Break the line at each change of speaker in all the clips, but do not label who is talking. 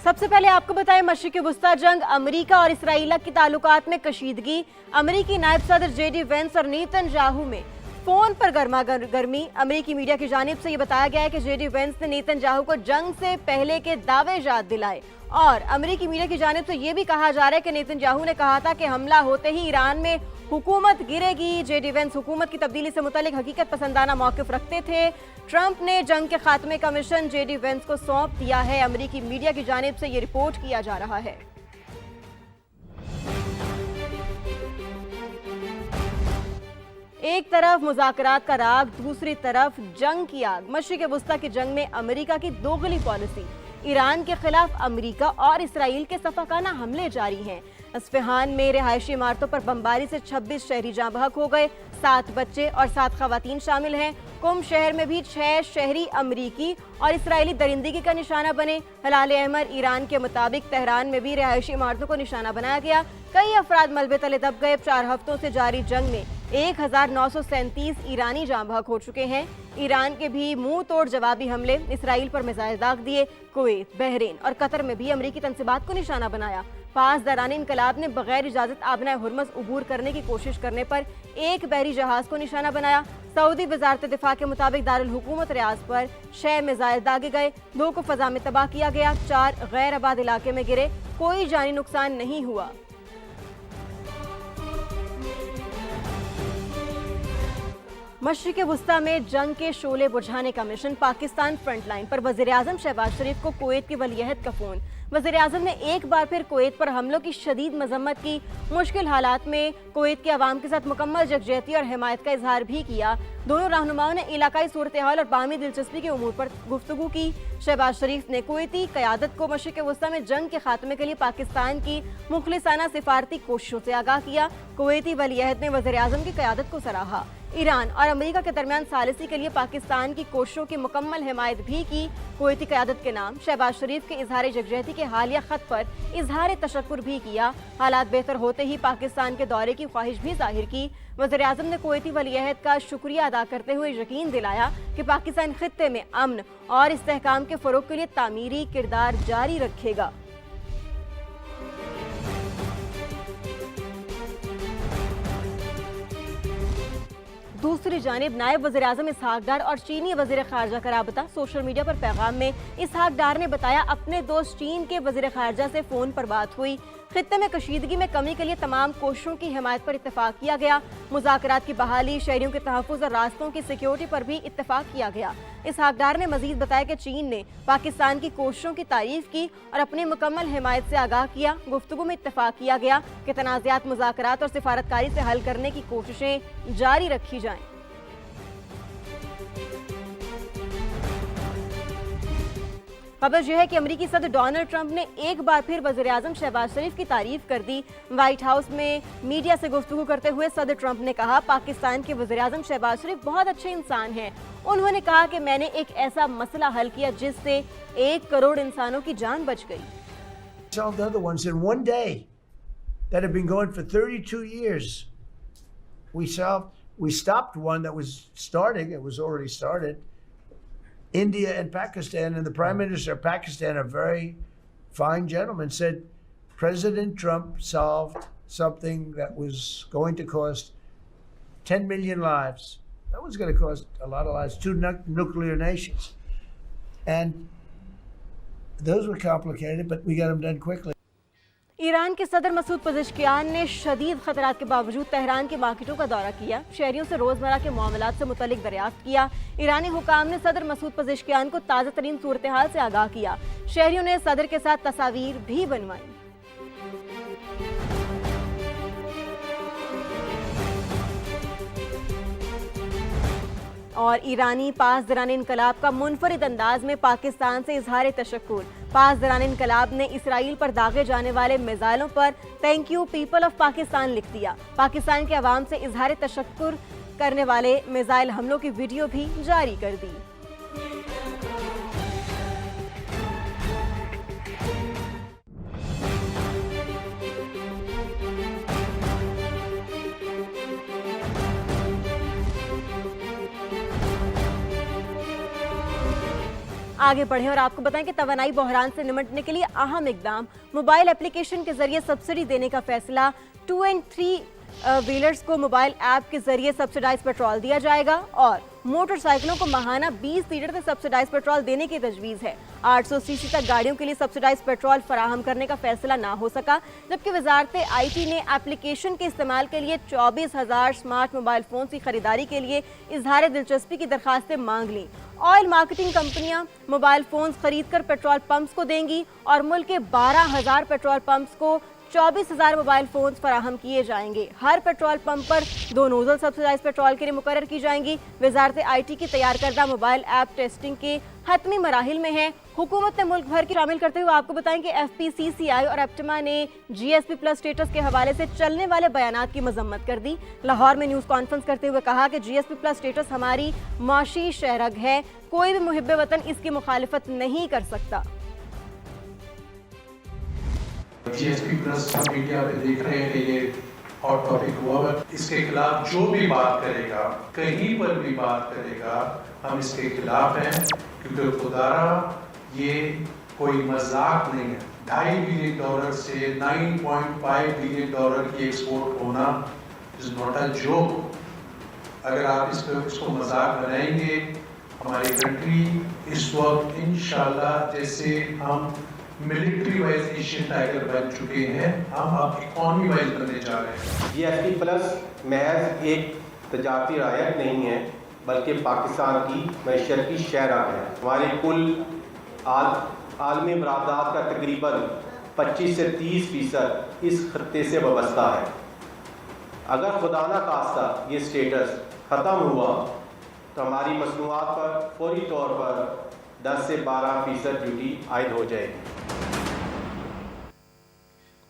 सबसे पहले आपको बताएं, मशरिक़ वुस्ता जंग, अमेरिका और इसराइल के ताल्लुकात में कशीदगी। अमेरिकी नायब सदर जेडी वेंस और नेतन्याहू में फोन पर गर्मा गर्मी। अमेरिकी मीडिया की जानिब से यह बताया गया है कि जेडी वेंस ने नेतन्याहू को जंग से पहले के दावे याद दिलाए और अमेरिकी मीडिया की जानिब से यह भी कहा जा रहा है कि नेतन्याहू ने कहा था कि हमला होते ही ईरान में हुकूमत गिरेगी। जेडी वेंस हुकूमत की तब्दीली से मुतालिक हकीकत पसंदाना मौक़िफ़ रखते थे। ट्रंप ने जंग के खात्मे का मिशन जेडी वेंस को सौंप दिया है। अमेरिकी मीडिया की जानिब से यह रिपोर्ट किया जा रहा है। एक तरफ मुज़ाकरात का राग, दूसरी तरफ जंग की आग। मशरिक़ वुस्ता की जंग में अमेरिका की दोगली पॉलिसी। ईरान के खिलाफ अमेरिका और इसराइल के सफाकाना हमले जारी हैं। अस्फ़हान में रिहायशी इमारतों पर बमबारी से 26 शहरी जाँ बहक हो गए, 7 बच्चे और 7 खवातीन शामिल हैं। कुम शहर में भी 6 शहरी अमरीकी और इसराइली दरिंदगी का निशाना बने। हलाल अहमर ईरान के मुताबिक तेहरान में भी रिहायशी इमारतों को निशाना बनाया गया। कई अफराद मलबे तले दब गए। 4 हफ्तों से जारी जंग में 1937 ईरानी जाँ बहक हो चुके हैं। ईरान के भी मुंह तोड़ जवाबी हमले, इसराइल पर मिसाइल दाग दिए। कुवैत, बहरीन और कतर में भी अमरीकी तंसीबात को निशाना बनाया। पास दरानी इनकलाब ने बगैर इजाजत आबनाए हुर्मस अबूर करने की कोशिश करने पर एक बहरी जहाज को निशाना बनाया। सऊदी वजारत दिफा के मुताबिक दारुल हुकूमत रियाज पर 6 मिसाइल दागे गए, 2 को फजा में तबाह किया गया, 4 गैर आबाद इलाके में गिरे। कोई जानी नुकसान नहीं हुआ। मशरिक़ वुस्ता में जंग के शोले बुझाने का मिशन। पाकिस्तान फ्रंटलाइन पर। वज़ीर आज़म शहबाज शरीफ को कुवैत की वलीअहद का फोन। वज़ीर आज़म ने एक बार फिर कुवैत पर हमलों की शदीद मजम्मत की। मुश्किल हालात में कुवैत के अवाम के साथ मुकम्मल यकजहती और हिमायत का इजहार भी किया। दोनों रहनुमाओं ने इलाकाई सूरत हाल और बाहमी दिलचस्पी के उमूर पर गुफ्तगू की। शहबाज शरीफ ने कुवैती क़यादत को मशरिक़ वुस्ता में जंग के खात्मे के लिए पाकिस्तान की मुखलिसाना सिफारती कोशिशों से आगाह किया। कुवैती वलीअहद ने वज़ीर आज़म की क़यादत को सराहा। ईरान और अमेरिका के दरमियान सालिसी के लिए पाकिस्तान की कोशिशों की मुकम्मल हिमायत भी की। कुवैती क़यादत के नाम शहबाज शरीफ के इजहार यकजहती के हालिया खत पर इजहार तशक्कुर भी किया। हालात बेहतर होते ही पाकिस्तान के दौरे की ख्वाहिश भी जाहिर की। वज़ीर आज़म ने कुवैती वलीअहद का शुक्रिया अदा करते हुए यकीन दिलाया कि पाकिस्तान खित्ते में अमन और इस्तेहकाम के फ़रोग़ के लिए तामीरी किरदार जारी रखेगा। दूसरी जानिब नायब वज़ीर आज़म इसहाक डार और चीनी वज़ीर ख़ारजा का राबता। सोशल मीडिया पर पैगाम में इसहाक डार ने बताया, अपने दोस्त चीन के वज़ीर ख़ारजा से फ़ोन पर बात हुई। खित्ते में कशीदगी में कमी के लिए तमाम कोशिशों की हिमायत पर इत्तफाक किया गया। मुज़ाकरात की बहाली, शहरियों के तहफ़्फ़ुज़ और रास्तों की सिक्योरिटी पर भी इत्तफाक किया गया। इसहाक डार ने मज़ीद बताया कि चीन ने पाकिस्तान की कोशिशों की तारीफ़ की और अपनी मुकम्मल हिमायत से आगाह किया। गुफ्तगू में इत्तफाक किया गया कि तनाज़ात, मुज़ाकरात और सिफारतकारी से हल करने की कोशिशें जारी रखी जाएँ। खबर यह है कि अमेरिकी सदर डोनाल्ड ट्रंप ने एक बार फिर वज़ीर आज़म शहबाज शरीफ की तारीफ कर दी। व्हाइट हाउस में मीडिया से गुफ्तगू करते हुए सदर ट्रंप ने कहा, पाकिस्तान के वज़ीर आज़म शहबाज शरीफ बहुत अच्छे इंसान हैं। उन्होंने कहा कि मैंने एक ऐसा मसला हल किया जिससे 1 करोड़ इंसानों की जान बच गई।
Solved other ones in one day that have been going for 32 years. We stopped one that was starting. It was already started. India and Pakistan, and the Prime Minister of Pakistan, a very fine gentleman, said President Trump solved something that was going to cost 10 million lives. That was going to cost a lot of lives, 2 nuclear nations. And those were complicated, but we got them done quickly.
Iran के सदर मसूद पज़ेश्कियान ने शदीद खतरात के बावजूद Tehran की मार्केटों का दौरा किया। शहरियों से रोजमर्रा के मामलात से मुतल्लिक दरियाफ्त किया। ईरानी हुकाम ने सदर मसूद पज़ेश्कियान को ताज़ा तरीन सूरत हाल से आगाह किया। शहरियों ने सदर के साथ तस्वीर भी बनवाई। और ईरानी पास दरान इनकलाब का मुनफरिद अंदाज में पाकिस्तान से इजहार तशक्कुर। पास दरान इनकलाब ने इसराइल पर दागे जाने वाले मिसाइलों पर thank you people of Pakistan लिख दिया। पाकिस्तान के अवाम से इजहार तशक्कुर करने वाले मिसाइल हमलों की वीडियो भी जारी कर दी। आगे बढ़ें और आपको बताएं कि तवानाई बहरान से निपटने के लिए अहम इकदाम। मोबाइल एप्लीकेशन के जरिए सब्सिडी देने का फैसला। 2 एंड 3 व्हीलर्स को मोबाइल ऐप के जरिए सब्सिडाइज पेट्रोल दिया जाएगा और मोटरसाइकिलों को माहाना 20 लीटर तक सब्सिडाइज पेट्रोल देने की तजवीज़ है। 800 सीसी तक गाड़ियों के लिए सब्सिडाइज पेट्रोल फराहम करने का फैसला ना हो सका, जबकि वजारत IT ने एप्लीकेशन के इस्तेमाल के लिए 24,000 स्मार्ट मोबाइल फोन की खरीदारी के लिए इजहार दिलचस्पी की दरखास्तें मांग ली। ऑयल मार्केटिंग कंपनियां मोबाइल फोन खरीद कर पेट्रोल पंप्स को देंगी और मुल्क के 12,000 पेट्रोल पंप्स को 24,000 मोबाइल फोन फराहम किए जाएंगे। हर पेट्रोल पंप पर 2 नोजल सब्सिडाइज पेट्रोल के लिए मुकर्रर की जाएंगी। वजारत IT की तैयार करदा मोबाइल ऐप टेस्टिंग के हतमी मराहिल में है। हुकूमत ने मुल्क भर की शामिल करते हुए आपको बताएं कि FPCCI और एप्टमा ने GSP+ स्टेटस के हवाले से चलने वाले बयानात की मजम्मत कर दी। लाहौर में न्यूज़ कॉन्फ्रेंस करते हुए कहा कि GSP+ स्टेटस हमारी माशी शहरग है, कोई भी मुहिब्बे वतन इसकी मुखालिफत नहीं कर सकता।
GSP+ हम मीडिया में देख रहे हैं कि ये हॉट टॉपिक हुआ। इसके खिलाफ जो भी बात करेगा, कहीं पर भी बात करेगा, हम इसके खिलाफ हैं, क्योंकि खुदारा ये कोई मजाक नहीं है। $2.5 बिलियन से $9.5 बिलियन की एक्सपोर्ट होना इज नॉट अ जोक। अगर आप इसको मजाक बनाएंगे, हमारी कंट्री इस वक्त इंशाल्लाह जैसे हम मिलिट्री वाइज एशियन टाइगर बन चुके हैं, हम अब इकोनॉमी वाइज बनने जा रहे हैं।
GSP+ महज एक तजारती रायत नहीं है, बल्कि पाकिस्तान की मैशत की शहरग है। हमारे कुल आलमी बरादात का तकरीबन 25 से 30% इस खत्ते से वाबस्ता है। अगर खुदा न खास्ता ये स्टेटस ख़त्म हुआ तो हमारी मसनूआत पर फौरी तौर पर 10 से 12% ड्यूटी आयद हो जाएगी।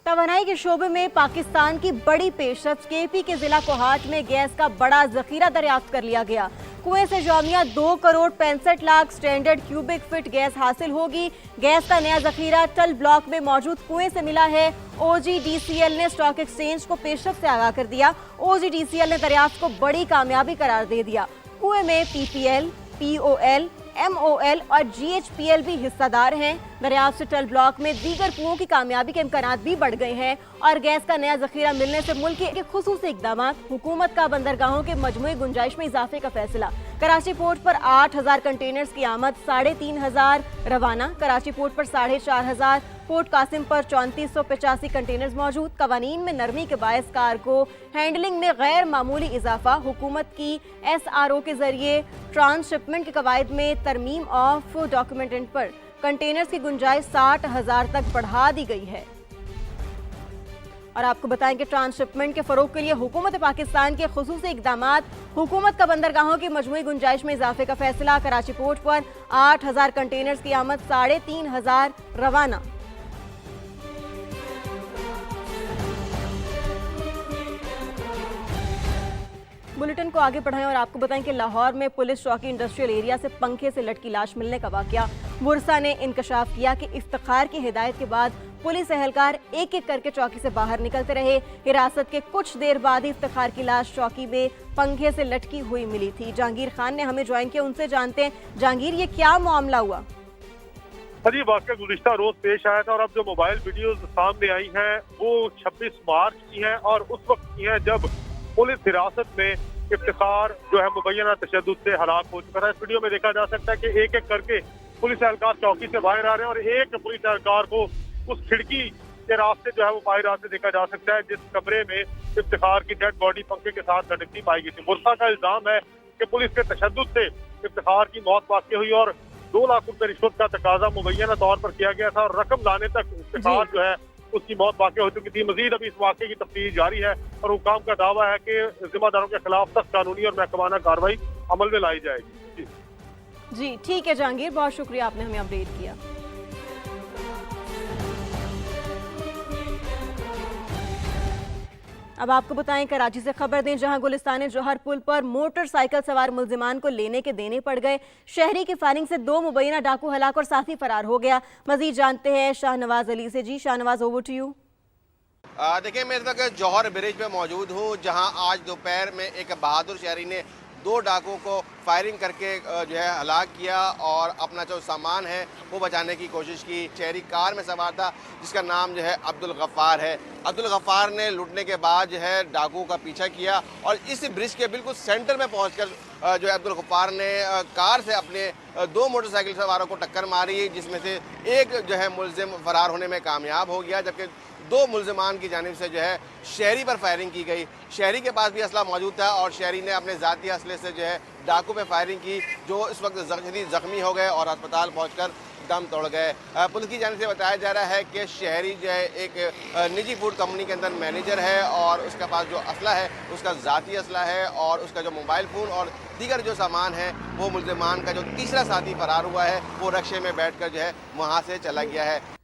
तवानाई के शोबे में पाकिस्तान की बड़ी पेशरफ। KP के जिला कोहाट में गैस का बड़ा जखीरा दरियाफ्त कर लिया गया। कुएं से Jamia 2 crore 65 lakh standard cubic feet gas हासिल होगी। गैस का नया जखीरा टल ब्लॉक में मौजूद कुएं से मिला है। OGDCL ने स्टॉक एक्सचेंज को पेशरफ से आगाह कर दिया। OGDCL ने दरियाफ्त को बड़ी कामयाबी करार दे दिया। कुएं में PPL, POL, MOL और GHPL भी हिस्सेदार हैं। दरियाफ्त से टल ब्लॉक में दीगर कुओं की कामयाबी के इम्कानात भी बढ़ गए हैं और गैस का नया जखीरा मिलने से मुल्क के खुसूसी इक़दामात। हुकूमत का बंदरगाहों के मजमूई गुंजाइश में इजाफे का फैसला। कराची पोर्ट पर 8,000 कंटेनर्स की आमद, 3,500 रवाना। कराची पोर्ट पर 4,500, पोर्ट कासिम पर 3485 कंटेनर्स मौजूद। कवानीन में नरमी के बायस कार्गो हैंडलिंग में गैर मामूली इजाफा। हुकूमत की SRO के जरिए ट्रांसशिपमेंट के कवायद में तरमीम ऑफ डॉक्यूमेंटेंट पर कंटेनर्स की गुंजाइश 60,000 तक बढ़ा दी गई है। और आपको बताएं कि ट्रांसशिपमेंट के फरोग के लिए हुकूमत पाकिस्तान के खुसूसी इक़दामात। हुकूमत का बंदरगाहों की मजमूई गुंजाइश में इजाफे का फैसला। कराची पोर्ट पर 8,000 कंटेनर्स की आमद, 3,500 रवाना। बुलेटिन को आगे बढ़ाएं और आपको बताएं कि लाहौर में पुलिस चौकी इंडस्ट्रियल एरिया से पंखे से लटकी लाश मिलने का वाकया। बुरसा ने इंकशाफ किया कि इफ्तिखार की हिदायत के बाद पुलिस एहलकार एक एक करके चौकी से बाहर निकलते रहे। हिरासत के कुछ देर बाद ही इफ्तिखार की लाश चौकी में पंखे से लटकी हुई मिली थी। जहांगीर खान ने हमें ज्वाइन किया, उनसे जानते हैं। जहांगीर, ये क्या मामला हुआ?
जी, वाकया गुज़िश्ता रोज पेश आया था और अब जो मोबाइल वीडियोस सामने आई हैं वो 26 मार्च की हैं और उस वक्त की हैं जब पुलिस हिरासत में इफ्तिखार जो है मुबैना तशद्दुद से हलाक हो चुका था। इस वीडियो में देखा जा सकता है कि एक एक करके पुलिस एहलकार चौकी से बाहर आ रहे हैं और एक पुलिस एहलकार को उस खिड़की के रास्ते जो है वो बाहर आते देखा जा सकता है जिस कमरे में इफ्तिखार की डेड बॉडी पंखे के साथ लटकती पाई गई थी। बुरसा का इल्जाम है कि पुलिस के तशद्दुद से इफ्तिखार की मौत वाक़ई हुई और 2 लाख रुपए रिश्वत का तकाजा मुबैना तौर पर किया गया था और रकम लाने तक इफ्तिखार जो है उसकी मौत वाक़ई हो चुकी थी। मजीद अभी इस वाक़े की तफ्तीश जारी है और हुकाम का दावा है कि जिम्मेदारों के खिलाफ सख्त कानूनी और महकमाना कार्रवाई अमल में लाई जाएगी।
जी ठीक है जहांगीर, बहुत शुक्रिया, आपने हमें अपडेट किया। अब आपको बताएं कराची से खबर दें, जहां गुलिस्तान जौहर पुल पर मोटरसाइकिल सवार मुल्जिमान को लेने के देने पड़ गए। शहरी की फायरिंग से 2 मुबैना डाकू हलाक और साथी फरार हो गया। मजीद जानते हैं शाहनवाज अली से। जी शाहनवाज, ओवर टू यू।
देखिए, मैं इस वक्त जौहर ब्रिज पे मौजूद हूँ जहाँ आज दोपहर में एक बहादुर शहरी ने 2 डाकुओं को फायरिंग करके जो है हलाक किया और अपना जो सामान है वो बचाने की कोशिश की। शहरी कार में सवार था जिसका नाम जो है अब्दुल गफ्फार है। अब्दुल गफ्फार ने लूटने के बाद जो है डाकुओं का पीछा किया और इस ब्रिज के बिल्कुल सेंटर में पहुंचकर जो है अब्दुल गफ्फार ने कार से अपने 2 मोटरसाइकिल सवारों को टक्कर मारी, जिसमें से एक जो है मुलजिम फरार होने में कामयाब हो गया, जबकि 2 मुलजिमान की जानिब से जो है शहरी पर फायरिंग की गई। शहरी के पास भी असला मौजूद था और शहरी ने अपने ज़ाती असले से जो है डाकू पे फायरिंग की, जो इस वक्त जख्मी हो गए और अस्पताल पहुंचकर दम तोड़ गए। पुलिस की जानिब से बताया जा रहा है कि शहरी जो है एक निजी फूड कंपनी के अंदर मैनेजर है और उसके पास जो असला है उसका ज़ाती असला है और उसका जो मोबाइल फ़ोन और दीगर जो सामान है वो मुलजिमान का जो तीसरा साथी फरार हुआ है वो रक्शे में बैठकर जो है वहाँ से चला गया है।